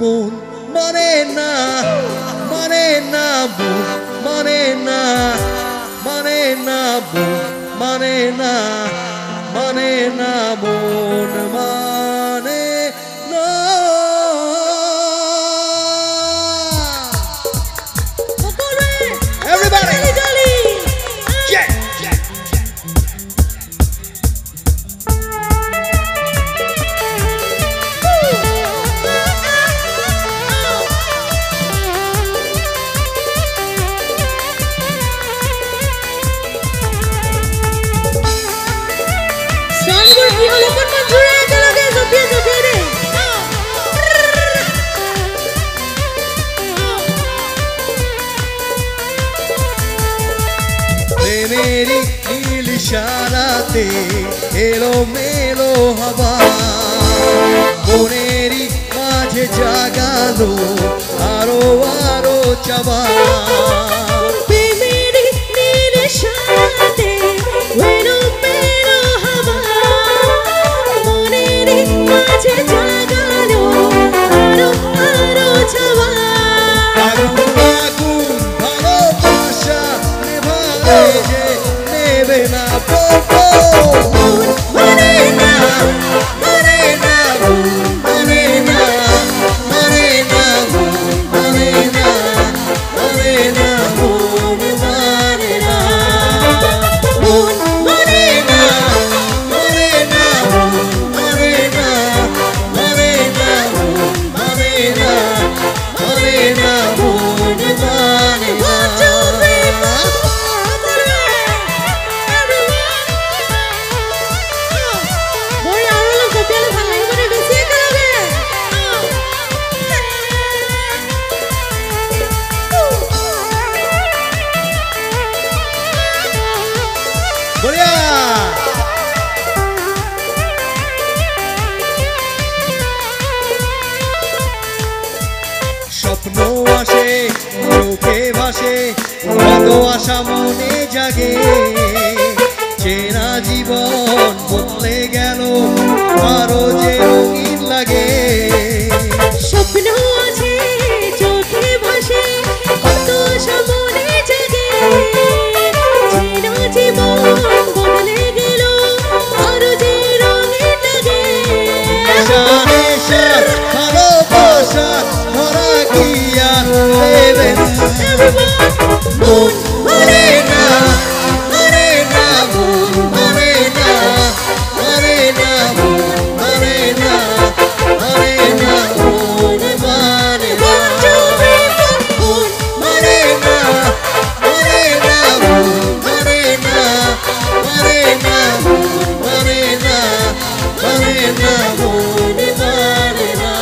মন মানে না মানে না মন মানে না মানে না মন মানে না মানে না মন মানে না everybody yeah मेरी नील इशाराते एलो मेलो हवा मोनेरी माझे जागालो आरो आरो चावा मेरी नील इशाराते एलो मेलो हवा मोनेरी माझे जागालो आरो आरो चावा Morena, popo, morena, morena, morena, morena, morena, morena, morena, morena, morena, morena, morena, morena, স্বপ্ন আসে চোখে ভাসে কত আশা মনে জাগে চেনা জীবন বদলে গেল আরো যে রঙিন লাগে স্বপ্ন আছে চোখে ভাসে কত আশা মনে জাগে চেনা জীবন বদলে গেল আরো যে রঙিন লাগে ভালোবাসা ধরা কি আর দেবে মন মানে না মানে না মন মানে না মানে না মন মানে না মানে না মন মানে না মন মানে না মানে না মন মানে না মানে না মন মানে না মানে না মন মানে না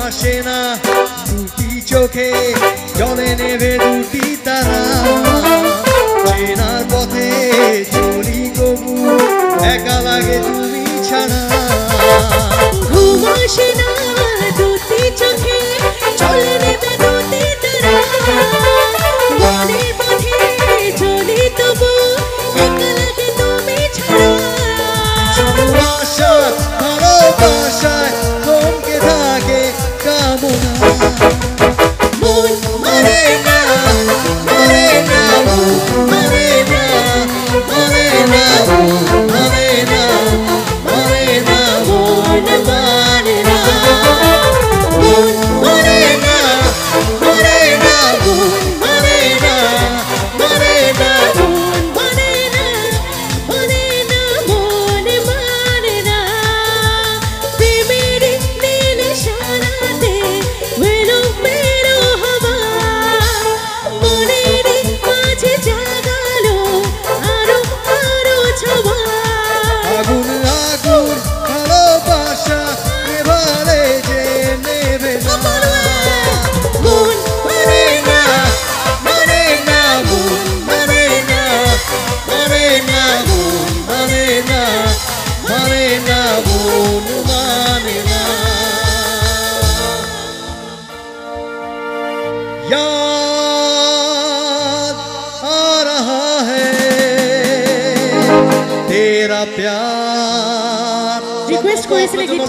আসে না দুটি চোখে জলে নেবে দুটি তারা চেনার পথে চলি কবু একা লাগে তুমি ছাড়া ঘুম আসে না দুটি চোখে চলে নেবে দুটি তারা মনের পথে চলি তবু একা লাগে তুমি ছাড়া আশা ভালোবাসায় থমকে থাকে কামনা মন মানে না মানে না মানে না মানে না মানে না মানে না মন মানে না याद आ रहा है तेरा प्यार। রিকোয়েস্ট করেছিলে গিফট